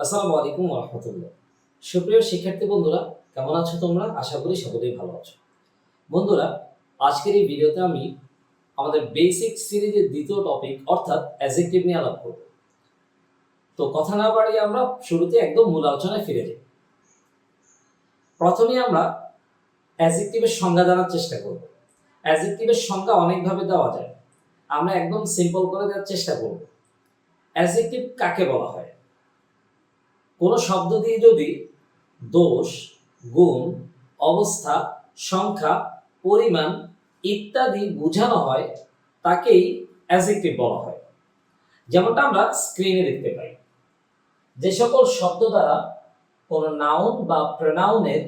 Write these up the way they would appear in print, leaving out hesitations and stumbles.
আসসালামু আলাইকুম ওয়া রাহমাতুল্লাহ। সুপ্রিয় শিক্ষার্থী বন্ধুরা, কেমন আছো তোমরা? আশা করি সকলেই ভালো আছো। বন্ধুরা, আজকের এই ভিডিওতে আমি আমাদের বেসিক সিরিজের দ্বিতীয় টপিক অর্থাৎ অ্যাডজেক্টিভ নিয়ে আলাপ করব। তো কথা না বাড়িয়ে আমরা শুরুতে একদম মূল আলোচনায় ফিরে যাই। প্রথমে আমরা অ্যাডজেক্টিভের সংজ্ঞা জানার চেষ্টা করব। অ্যাডজেক্টিভের সংজ্ঞা অনেকভাবে দেওয়া যায়। আমরা একদম সিম্পল করে দেওয়ার চেষ্টা করব। অ্যাডজেক্টিভ কাকে বলা হয়? কোনো শব্দ দিয়ে যদি দোষ, গুণ, অবস্থা, সংখ্যা, পরিমাণ ইত্যাদি বোঝানো হয় তাকেই অ্যাডজেক্টিভ বলা হয়। যেমনটা আমরা স্ক্রিনে দেখতে পাই, যে সকল শব্দ দ্বারা কোনো নাউন বা প্রোনাউনের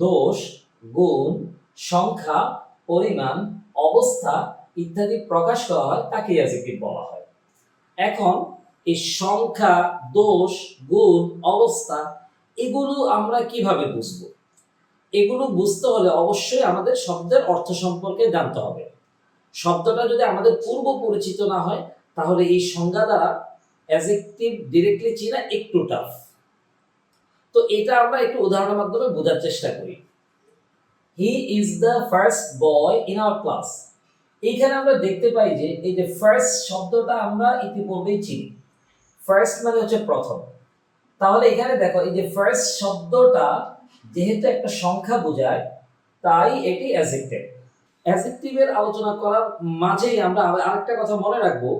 দোষ, গুণ, সংখ্যা, পরিমাণ, অবস্থা ইত্যাদি প্রকাশ করা হয় তাকেই অ্যাডজেক্টিভ বলা হয়। এখন এই সংখ্যা, দোষ, গুণ, অবস্থা এগুলো আমরা কিভাবে বুঝবো? এগুলো বুঝতে হলে অবশ্যই আমাদের শব্দের অর্থ সম্পর্কে জানতে হবে। শব্দটা যদি আমাদের পূর্ব পরিচিত না হয় তাহলে এই সংজ্ঞা দ্বারা অ্যাডজেক্টিভ ডিরেক্টলি চেনা একটু টাফ। তো এটা আমরা একটু উদাহরণের মাধ্যমে বোঝার চেষ্টা করি। He is the first boy in our class. এইখানে আমরা দেখতে পাই যে এই যে ফার্স্ট শব্দটা আমরা ইতিপূর্বেই চিনি। ফার্স্ট মানে হচ্ছে প্রথম। তাহলে এখানে দেখো এই যে ফার্স্ট শব্দটা যেহেতু একটা সংখ্যা বোঝায় তাই এটি অ্যাডজেক্টিভ। অ্যাডজেক্টিভের আলোচনা করার মাঝেই আমরা আরেকটা কথা মনে রাখবো,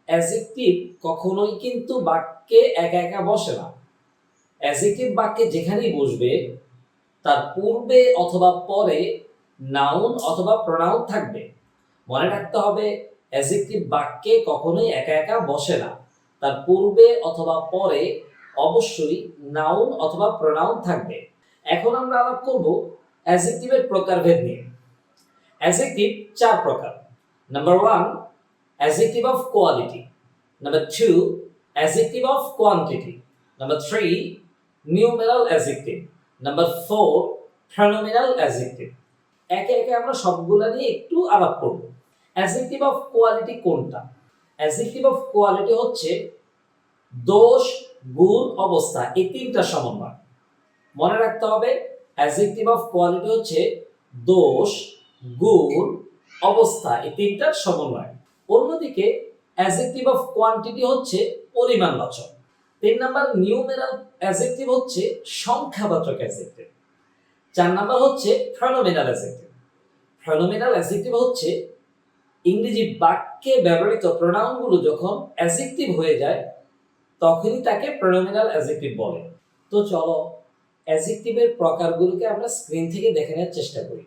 অ্যাডজেক্টিভ কখনোই কিন্তু বাক্যে একা একা বসে না। অ্যাডজেক্টিভ বাক্যে যেখানেই বসবে তার পূর্বে অথবা পরে নাউন অথবা প্রোনাউন থাকবে। মনে রাখতে হবে অ্যাডজেক্টিভ বাক্যে কখনোই একা একা বসে না, তার পূর্বে অথবা পরে অবশ্যই নাউন অথবা প্রোনাউন থাকবে। এখন আমরা আলাপ করব অ্যাডজেক্টিভের প্রকারভেদ নিয়ে। অ্যাডজেক্টিভ চার প্রকার। Number 1, adjective of quality. Number 2, adjective of quantity. Number 3, numeral adjective. Number 4, pronominal adjective. একে একে আমরা সবগুলা নিয়ে একটু আলাপ করব। অ্যাডজেক্টিভ অফ কোয়ালিটি কোনটা? অ্যাডজেক্টিভ অফ কোয়ালিটি হচ্ছে দোষ, গুণ, অবস্থা এই তিনটা সমন্বয়। মনে রাখতে হবে অ্যাডজেক্টিভ অফ কোয়ালিটি হচ্ছে দোষ, গুণ, অবস্থা এই তিনটার সমন্বয়। অন্যদিকে অ্যাডজেক্টিভ অফ কোয়ান্টিটি হচ্ছে পরিমাণবাচক। 3 নাম্বার নিউমেরাল অ্যাডজেক্টিভ হচ্ছে সংখ্যাবাচক অ্যাডজেক্টিভ। 4 নাম্বার হচ্ছে প্রনোমিনাল অ্যাডজেক্টিভ। প্রনোমিনাল অ্যাডজেক্টিভ হচ্ছে ইংরেজি বাক্যে ব্যবহৃত প্রোনাউনগুলো যখন অ্যাডজেক্টিভ হয়ে যায় তখনই তাকে প্রনোমিনাল অ্যাডজেক্টিভ বলে। তো চলো অ্যাডজেক্টিভের প্রকারগুলোকে আমরা স্ক্রিন থেকে দেখে নেওয়ার চেষ্টা করি।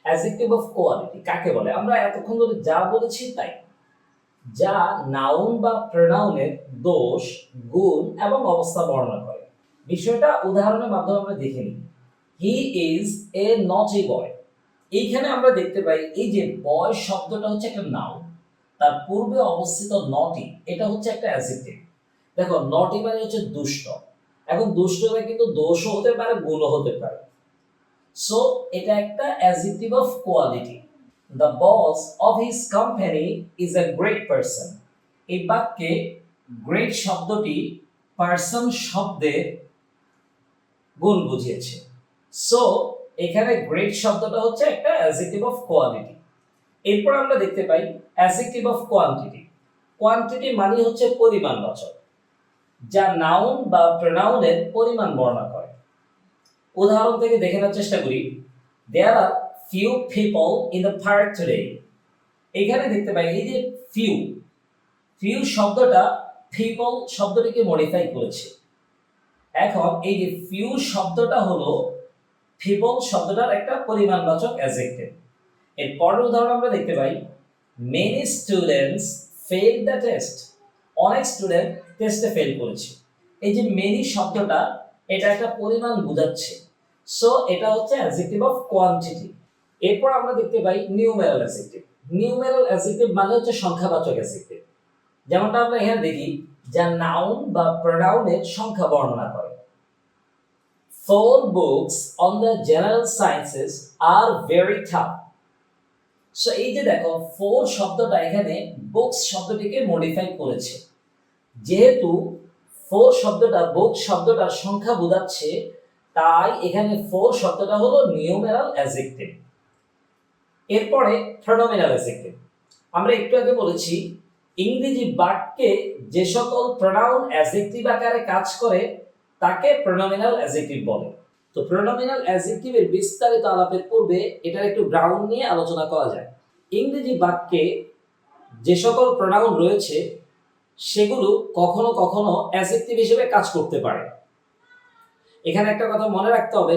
অ্যাডজেক্টিভ অফ কোয়ালিটি কাকে বলে? আমরা এতক্ষণ ধরে যা বলেছি তাই, যা নাউন বা প্রোনাউনের দোষ, গুণ এবং অবস্থা বর্ণনা করে। বিষয়টা উদাহরণের মাধ্যমে আমরা দেখে নিই। হি ইজ এ নটি বয়। এইখানে আমরা দেখতে পাই এই যে বয় শব্দটা হচ্ছে একটা নাউন, তার পূর্বে অবস্থিত নটি এটা হচ্ছে একটা অ্যাডজেক্টিভ। দেখো নটি মানে হচ্ছে দুষ্ট। এখন দুষ্টতা কিন্তু দোষও হতে পারে, গুণও হতে পারে। সো এটা একটা adjective of quality. The boss of his company is a great person. এই বাক্যে গ্রেট শব্দটি পারসন শব্দের গুণ বুঝিয়েছে। সো এখানে গ্রেট শব্দটা হচ্ছে একটা অ্যাডজেক্টিভ অফ কোয়ালিটি। এরপর আমরা দেখতে পাই অ্যাডজেক্টিভ অফ কোয়ান্টিটি। কোয়ান্টিটি মানে হচ্ছে পরিমাণবাচক, যা নাউন বা প্রোনাউনের পরিমাণ বর্ণনা করে। উদাহরণ থেকে দেখে নেওয়ার চেষ্টা করি। There are few people in the park today. এখানে দেখতে পাই এই যে ফিউ, ফিউ শব্দটা পিপল শব্দটিকে মডিফাই করেছে। এখন এই যে ফিউ শব্দটা হলো পিপল শব্দটার একটা পরিমাণবাচক অ্যাডজেক্টিভ। এর পরের উদাহরণ আমরা দেখতে পাই many students fail the test. অনেক স্টুডেন্ট টেস্টে ফেল করেছে। এই যে মেনি শব্দটা এটা একটা পরিমাণ বোঝাচ্ছে। সো এটা হচ্ছে অ্যাডজেক্টিভ অফ কোয়ান্টিটি। এরপর আমরা দেখতে পাই নিউমেরাল অ্যাডজেক্টিভ। নিউমেরাল অ্যাডজেক্টিভ মানে হচ্ছে সংখ্যাবাচক অ্যাডজেক্টিভ। যেমনটা আমরা এখানে দেখি, যা নাউন বা প্রোনাউনের সংখ্যা বর্ণনা করে। 4 books on the general sciences are very tough. So এই যে দেখো 4 শব্দটা এখানে বুকস শব্দটিকে মডিফাই করেছে। যেহেতু ফোর শব্দটা বোথ শব্দটা সংখ্যা বোঝাচ্ছে, তাই এখানে ফোর শব্দটা হলো নিউমেরাল অ্যাডজেক্টিভ। এরপরে প্রনোমিনাল অ্যাডজেক্টিভ। আমরা একটু আগে বলেছি ইংরেজি বাক্যে যে সকল প্রোনাউন অ্যাডজেক্টিভ আকারে কাজ করে তাকে প্রনোমিনাল অ্যাডজেক্টিভ বলে। তো প্রনোমিনাল অ্যাডজেক্টিভের বিস্তারিত আলাপের পূর্বে এটার একটু গ্রাউন্ড নিয়ে আলোচনা করা যায়। ইংরেজি বাক্যে যে সকল প্রোনাউন রয়েছে সেগুলো কখনো কখনো অ্যাডজেক্টিভ হিসেবে কাজ করতে পারে। এখানে একটা কথা মনে রাখতে হবে,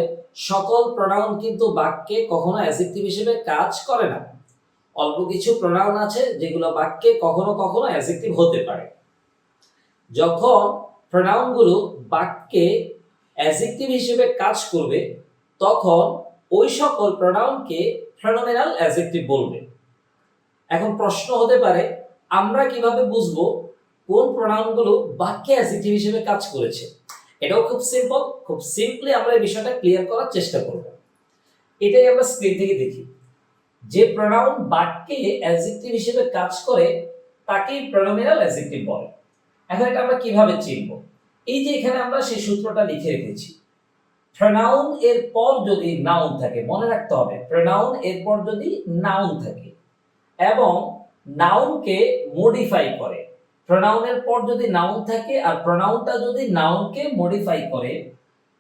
সকল প্রোনাউন কিন্তু বাক্যে কখনো অ্যাডজেক্টিভ হিসেবে কাজ করে না। অল্প কিছু প্রোনাউন আছে যেগুলো বাক্যে কখনো কখনো অ্যাডজেক্টিভ হতে পারে। যখন প্রোনাউনগুলো বাক্যে অ্যাডজেক্টিভ হিসেবে কাজ করবে তখন ওই সকল প্রোনাউনকে প্রনোমিনাল অ্যাডজেক্টিভ বলবে। এখন প্রশ্ন হতে পারে, আমরা কিভাবে বুঝবো কোন প্রোনাউনগুলো বাক্যে অ্যাডজেক্টিভ হিসেবে কাজ করেছে? এটাও খুব সিম্পল। খুব সিম্পলি আমরা এই বিষয়টা ক্লিয়ার করার চেষ্টা করব। এটাই আমরা স্ক্রিন থেকে দেখি। যে প্রোনাউন বাক্যে অ্যাডজেক্টিভ হিসেবে কাজ করে তাকেই প্রনোমিনাল অ্যাডজেক্টিভ বলে। এখন এটা আমরা কিভাবে চিনব? এই যে এখানে আমরা সেই সূত্রটা লিখে রেখেছি। প্রোনাউন এর পর যদি নাউন থাকে, মনে রাখতে হবে প্রোনাউন এর পর যদি নাউন থাকে এবং নাউনকে মডিফাই করে, প্রোনাউনের পর যদি নাউন থাকে আর প্রোনাউনটা যদি নাউনকে মডিফাই করে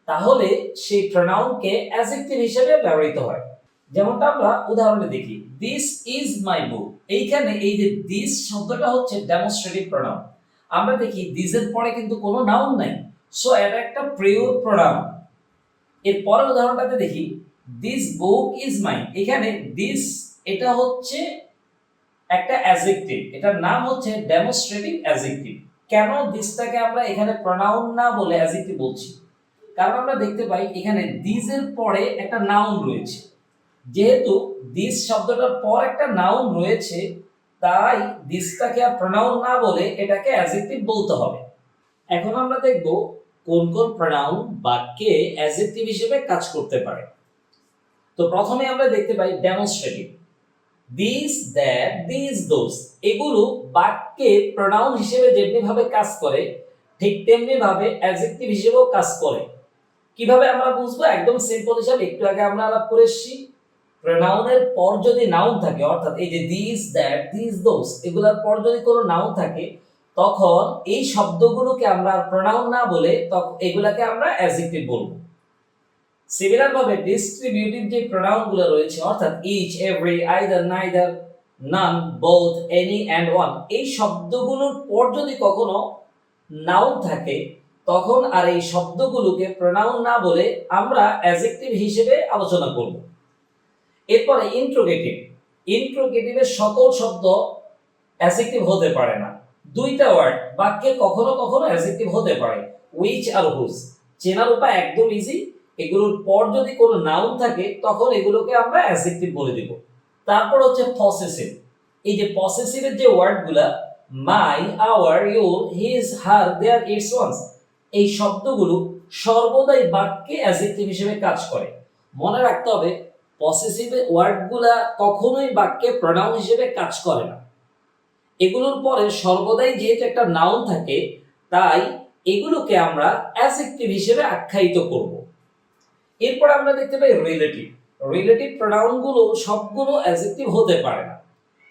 তাহলে সেই প্রোনাউনকে অ্যাডজেক্টিভ হিসেবে ব্যবহৃত হয়। যেমনটা আমরা উদাহরণে দেখি, দিস ইজ মাই বুক। এইখানে এই যে দিস শব্দটা হচ্ছে ডেমনস্ট্রেটিভ প্রোনাউন। আমরা দেখি দিস এর পরে কিন্তু কোনো নাউন নাই, সো এটা একটা পিওর প্রোনাউন। এর পরের উদাহরণটাতে দেখি, দিস বুক ইজ মাইন। এখানে দিস এটা হচ্ছে একটা অ্যাডজেক্টিভ, এটার নাম হচ্ছে ডেমনস্ট্রেটিভ অ্যাডজেক্টিভ। কেন দিসটাকে আমরা এখানে প্রোনাউন না বলে অ্যাডজেক্টিভ বলছি? কারণ আমরা দেখতে পাই এখানে দিস এর পরে একটা নাউন রয়েছে। যেহেতু দিস শব্দটার পর একটা নাউন রয়েছে তাই দিসটাকে আর প্রোনাউন না বলে এটাকে অ্যাডজেক্টিভ বলতে হবে। এখন আমরা দেখব কোন কোন প্রোনাউন বাক্যে অ্যাডজেক্টিভ হিসেবে কাজ করতে পারে। তো প্রথমে আমরা দেখতে পাই demonstrative. This, that, this, those এগুলো বাক্যে প্রোনাউন হিসেবে যেমনি ভাবে কাজ করে ঠিক তেমনি ভাবে অ্যাডজেক্টিভ হিসেবেও কাজ করে। কিভাবে আমরা বুঝবো? একদম সিম্পল হিসাব একটু আগে আমরা আলাপ করে এসেছি। প্রোনাউনের পর যদি নাউন থাকে, অর্থাৎ এই যে দিস, দ্যাট, দিস, দোজ এগুলোর পর যদি কোনো নাউন থাকে তখন এই শব্দগুলোকে আমরা প্রোনাউন না বলে তখন এগুলাকে আমরা অ্যাডজেক্টিভ বলবো। সিমিলার ভাবে ডিস্ট্রিবিউটিভ যে প্রোনাউনগুলো রয়েছে, অর্থাৎ each, every, either, neither, none, both, any and one এই শব্দগুলোর পর যদি কখনো নাউন থাকে তখন আর এই শব্দগুলোকে প্রোনাউন না বলে আমরা অ্যাডজেক্টিভ হিসেবে আলোচনা করব। এরপরে ইন্ট্রোগেটিভ। ইন্ট্রোগেটিভের সকল শব্দ অ্যাডজেক্টিভ হতে পারে না। দুইটা ওয়ার্ড বাক্যে কখনো কখনো অ্যাডজেক্টিভ হতে পারে, হুইচ আর হুজ। চেনার উপায় একদম ইজি। এগুলোর পর যদি কোনো নাউন থাকে তখন এগুলোকে আমরা অ্যাডজেক্টিভ বলে দেব। তারপর হচ্ছে পসেসিভ। এই যে পসেসিভের যে ওয়ার্ডগুলা my, our, your, his, her, their, its, one's এই শব্দগুলো সর্বদাই বাক্যে অ্যাডজেক্টিভ হিসেবে কাজ করে। মনে রাখতে হবে পসেসিভ ওয়ার্ডগুলা কখনোই বাক্যে প্রোনাউন হিসেবে কাজ করে না। এগুলোর পরে সর্বদাই যেহেতু একটা নাউন থাকে তাই এগুলোকে আমরা অ্যাডজেক্টিভ হিসেবে আখ্যায়িত করব। এরপর আমরা দেখতে পাই রিলেটিভ। রিলেটিভ প্রোনাউনগুলো সবগুলো অ্যাডজেক্টিভ হতে পারে না,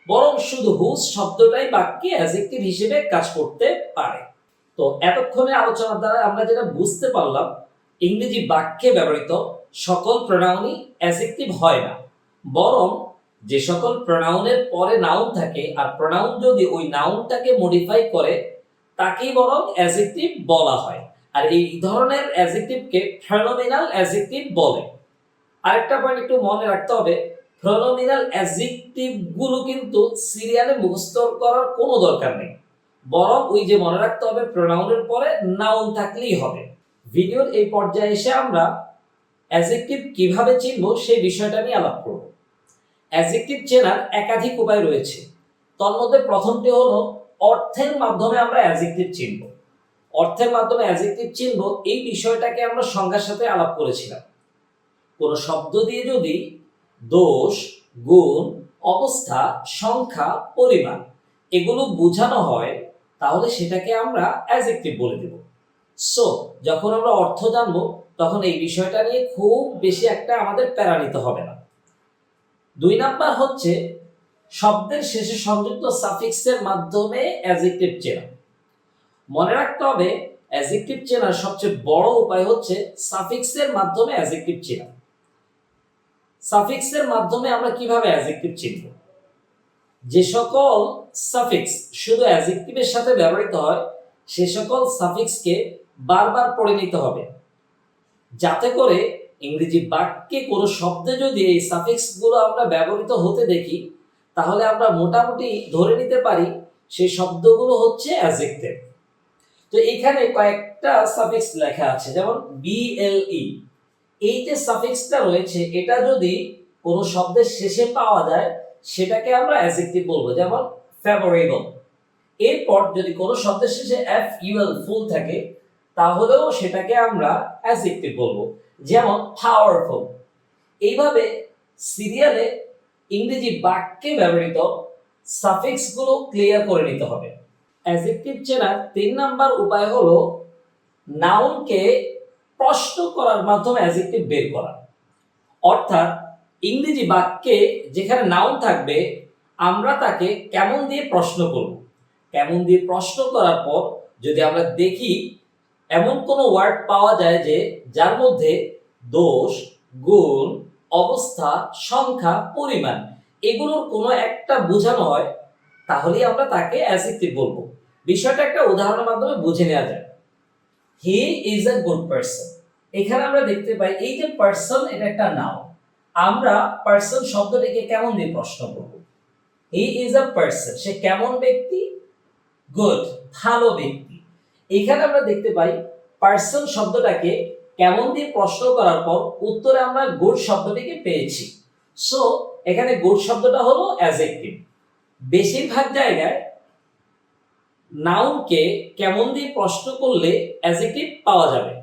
বরং শুধু হুজ শব্দটাই বাক্যে অ্যাডজেক্টিভ হিসেবে কাজ করতে পারে। তো এতক্ষণে আলোচনার দ্বারা আমরা যেটা বুঝতে পারলাম, ইংরেজি বাক্যে ব্যবহৃত সকল প্রোনাউনই অ্যাডজেক্টিভ হয় না, বরং যে সকল প্রোনাউনের পরে নাউন থাকে আর প্রোনাউন যদি ওই নাউনটাকে মডিফাই করে তাকেই বরং অ্যাডজেক্টিভ বলা হয়। আর এই ধরনের অ্যাডজেক্টিভকে প্রনোমিনাল অ্যাডজেক্টিভ বলে। আরেকটা পয়েন্ট একটু মনে রাখতে হবে, প্রনোমিনাল অ্যাডজেক্টিভ গুলো কিন্তু সিরিয়ালে মুখস্থ করার কোনো দরকার নেই, বরং ওই যে মনে রাখতে হবে প্রোনাউনের পরে নাউন থাকলেই হবে। ভিডিওর এই পর্যায়ে এসে আমরা অ্যাডজেক্টিভ কিভাবে চিনব সেই বিষয়টা নিয়ে আলাপ করব। অ্যাডজেক্টিভ চেনার একাধিক উপায় রয়েছে। তন্মধ্যে প্রথমটি হলো অর্থের মাধ্যমে আমরা অ্যাডজেক্টিভ চিনব। অর্থের মাধ্যমে অ্যাডজেক্টিভ চিনব এই বিষয়টাকে আমরা সংজ্ঞার সাথে আলাপ করেছিলাম। কোন শব্দ দিয়ে যদি দোষ, গুণ, অবস্থা, সংখ্যা, পরিমাণ এগুলো বোঝানো হয় তাহলে সেটাকে আমরা অ্যাডজেক্টিভ বলে দেব। সো যখন আমরা অর্থ জানবো তখন এই বিষয়টা নিয়ে খুব বেশি একটা আমাদের প্যারা নিতে হবে না। 2 নাম্বার হচ্ছে শব্দের শেষে সংযুক্ত সাফিক্সের মাধ্যমে অ্যাডজেক্টিভ চেনা। মনে রাখতে হবে অ্যাডজেক্টিভ চেনার সবচেয়ে বড় উপায় হচ্ছে সাফিক্সের মাধ্যমে অ্যাডজেক্টিভ চেনা। সাফিক্সের মাধ্যমে আমরা কিভাবে অ্যাডজেক্টিভ চিনব? যে সকল সাফিক্স শুধু অ্যাডজেক্টিভের সাথে ব্যবহৃত হয় সে সকল সাফিক্সকে বারবার পড়ে নিতে হবে, যাতে করে ইংরেজি বাক্যে কোনো শব্দে যদি এই সাফিক্সগুলো আমরা ব্যবহৃত হতে দেখি তাহলে আমরা মোটামুটি ধরে নিতে পারি সেই শব্দগুলো হচ্ছে অ্যাডজেক্টিভ। তো এখানে কয়েকটা সাফিক্স লেখা আছে, যেমন বিএলই, এই যে সাফিক্সটা রয়েছে এটা যদি কোনো শব্দের শেষে পাওয়া যায় সেটাকে আমরা অ্যাডজেক্টিভ বলবো, যেমন ফেভারেবল। এরপর যদি কোনো শব্দের শেষে ফুল ফুল থাকে তাহলেও সেটাকে আমরা অ্যাডজেক্টিভ বলবো, যেমন পাওয়ারফুল। এইভাবে সিরিয়ালে ইংরেজি বাক্যে ব্যবহৃত সাফিক্সগুলো ক্লিয়ার করে নিতে হবে। অ্যাডজেক্টিভ চেনার 3 নাম্বার উপায় হলো নাউনকে প্রশ্ন করার মাধ্যমে অ্যাডজেক্টিভ বের করা। অর্থাৎ ইংরেজি বাক্যে যেখানে নাউন থাকবে আমরা তাকে কেমন দিয়ে প্রশ্ন করব। কেমন দিয়ে প্রশ্ন করার পর যদি আমরা দেখি এমন কোনো ওয়ার্ড পাওয়া যায় যে যার মধ্যে দোষ, গুণ, অবস্থা, সংখ্যা, পরিমাণ এগুলোর কোনো একটা বোঝানো হয় তাহলেই আমরা তাকে অ্যাডজেক্টিভ বলবো। বিষয়টা একটা উদাহরণের মাধ্যমে বুঝে নেওয়া যায়। He is a good person. এখানে আমরা দেখতে পাই এই যে পারসন এটা একটা নাউন, আমরা পারসন শব্দটিকে কেমন দিয়ে প্রশ্ন করব? হি ইজ আ পারসন, সে কেমন ব্যক্তি? গুড, ভালো ব্যক্তি। এখানে আমরা দেখতে পাই পারসন শব্দটাকে কেমন দিয়ে প্রশ্ন করার পর উত্তরে আমরা গুড শব্দটিকে পেয়েছি। সো এখানে গুড শব্দটা হলো অ্যাডজেক্টিভ। বেশিরভাগ জায়গায় নাউনকে কেমন দিয়ে প্রশ্ন করলে অ্যাডজেক্টিভ পাওয়া যাবে।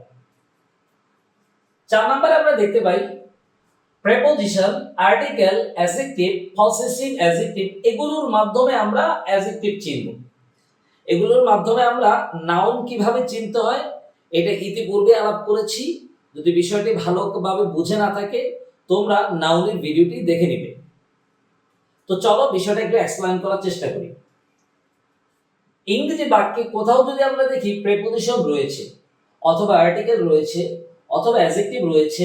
4 নম্বরে আমরা দেখতে পাই preposition, article, adjective, possessive adjective এগুলোর মাধ্যমে আমরা অ্যাডজেক্টিভ চিনব। এগুলোর মাধ্যমে আমরা নাউন কিভাবে চিনতে হয় এটা ইতিপূর্বে আলাপ করেছি। যদি বিষয়টি ভালোভাবে বুঝে না থাকে তোমরা নাউনের ভিডিওটি দেখে নিবে। তো চলো বিষয়টা একটু এক্সপ্লেইন করার চেষ্টা করি। ইংরেজি বাক্যে কোথাও যদি আমরা দেখি প্রেপোজিশন রয়েছে অথবা আর্টিকেল রয়েছে অথবা অ্যাডজেক্টিভ রয়েছে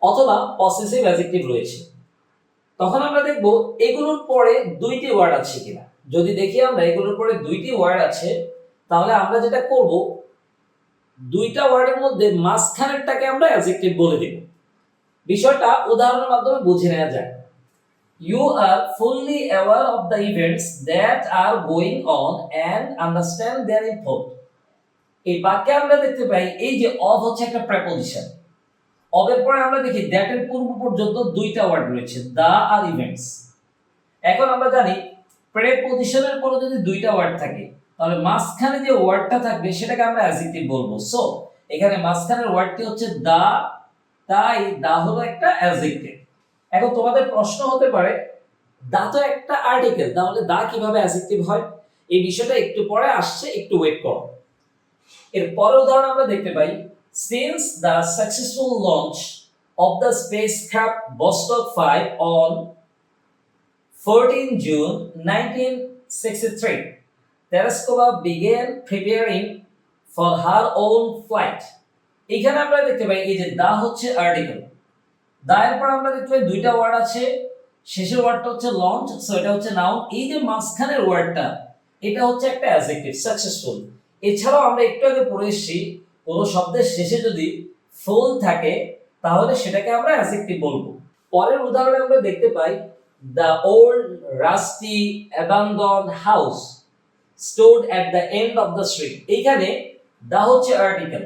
অথবা পসেসিভ অ্যাডজেক্টিভ রয়েছে, তখন আমরা দেখব এগুলোর পরে দুইটি ওয়ার্ড আছে কিনা। যদি দেখি আমরা এগুলোর পরে দুইটি ওয়ার্ড আছে তাহলে আমরা যেটা করব দুইটা ওয়ার্ডের মধ্যে মাঝখানেরটাকে আমরা অ্যাডজেক্টিভ বলে দেব। বিষয়টা উদাহরণের মাধ্যমে বুঝে নেওয়া যায়। You are fully aware of the events that are going on and understand their import. এই বাক্যে আমরা দেখতে পাই এই যে of হচ্ছে একটা প্রেপোজিশন, of এর পরে আমরা দেখি that এর পূর্ব পর্যন্ত দুইটা ওয়ার্ড রয়েছে the আর ইভেন্টস। এখন আমরা জানি প্রেপোজিশনের পরে যদি দুইটা ওয়ার্ড থাকে তাহলে মাঝখানে যে ওয়ার্ডটা থাকবে সেটাকে আমরা অ্যাডজেক্টিভ বলবো। সো এখানে মাঝখানের ওয়ার্ডটি হচ্ছে the, তাই the হলো একটা অ্যাডজেক্টিভ। এখন তোমাদের প্রশ্ন হতে পারে দা তো একটা আর্টিকেল, তাহলে দা কিভাবে অ্যাডজেক্টিভ হয়? এই বিষয়টা একটু পরে আসছে, একটু ওয়েট করো। এর পরের উদাহরণ আমরা দেখতে পাই since the successful launch of the spacecraft Vostok 5 on 14 June 1963 Tereskova began preparing for her own flight. এখানে আমরা দেখতে পাই এই যে দা হচ্ছে আর্টিকেল, দা এর পর আমরা দেখতে পাই দুইটা ওয়ার্ড আছে, শেষের ওয়ার্ডটা হচ্ছে লঞ্চ, সো এটা হচ্ছে নাউন। এই যে মাঝখানের ওয়ার্ডটা এটা হচ্ছে একটা অ্যাডজেক্টিভ সাকসেসফুল। এছাড়াও আমরা একটু আগে পড়ে এসেছি কোনো শব্দের শেষে যদি ফুল থাকে তাহলে সেটাকে আমরা অ্যাডজেক্টিভ বলবো। পরের উদাহরণে আমরা দেখতে পাই the old rusty abandoned house stood at the end of the street. এইখানে দা হচ্ছে আর্টিকেল,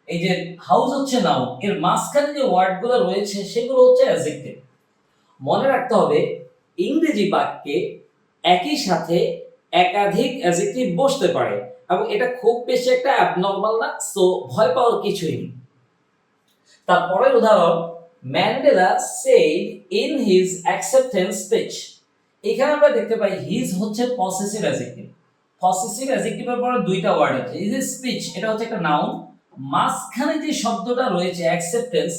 এই যে হাউস হচ্ছে নাউন, এর মাঝখানে যে ওয়ার্ডগুলো রয়েছে সেগুলো হচ্ছে অ্যাডজেক্টিভ। মনে রাখতে হবে ইংরেজি বাক্যে একই সাথে একাধিক অ্যাডজেক্টিভ বসতে পারে এবং এটা খুব বেশি একটা অ্যাবনর্মাল না, সো ভয় পাওয়ার কিছুই নেই। তারপরের উদাহরণ Mandela said in his acceptance speech. এখানে আমরা দেখতে পাই হিজ হচ্ছে পসেসিভ অ্যাডজেক্টিভ। পসেসিভ অ্যাডজেক্টিভের পরে দুইটা ওয়ার্ড আছে। হিজ স্পিচ এটা হচ্ছে একটা নাউন, মাঝখানে যে শব্দটা রয়েছে অ্যাকসেপ্টেন্স,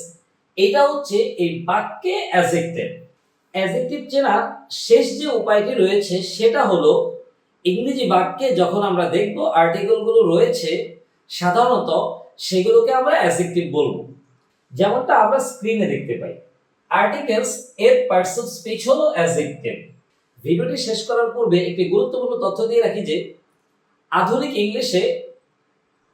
এটা হচ্ছে এই বাক্যে অ্যাজেক্টিভ। অ্যাজেক্টিভ চেনার শেষ যে উপায়টি রয়েছে সেটা হলো ইংরেজি বাক্যে যখন আমরা দেখব আর্টিকেলগুলো রয়েছে সাধারণত সেগুলোকে আমরা অ্যাজেক্টিভ বলবো। যেমনটা আমরা স্ক্রিনে দেখতে পাই, আর্টিকেলস এর পার্টস অফ স্পিচ হলো অ্যাজেক্টিভ। ভিডিওটি শেষ করার পূর্বে একটি গুরুত্বপূর্ণ তথ্য দিয়ে রাখি যে আধুনিক ইংলিশে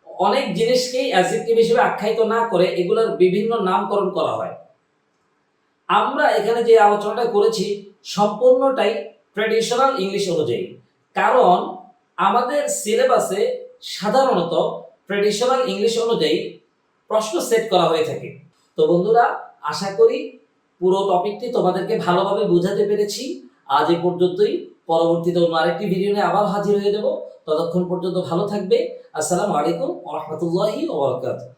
অনেক জিনিসকেই অ্যাজেক্টিভ হিসেবে আখ্যায়িত না করে এগুলোর বিভিন্ন নামকরণ করা হয়। আমরা এখানে যে আলোচনাটা করেছি সম্পূর্ণটাই ট্র্যাডিশনাল ইংলিশ অনুযায়ী, কারণ আমাদের সিলেবাসে সাধারণত ট্র্যাডিশনাল ইংলিশ অনুযায়ী প্রশ্ন সেট করা হয়ে থাকে। তো বন্ধুরা, আশা করি পুরো টপিকটি তোমাদেরকে ভালোভাবে বোঝাতে পেরেছি। আজ এই পর্যন্তই। পরবর্তীতে অন্য আরেকটি ভিডিও নিয়ে আবার হাজির হয়ে যাব। ততক্ষণ পর্যন্ত ভালো থাকবে। আসসালামু আলাইকুম ওয়া রাহমাতুল্লাহি ওয়া বারাকাতুহু।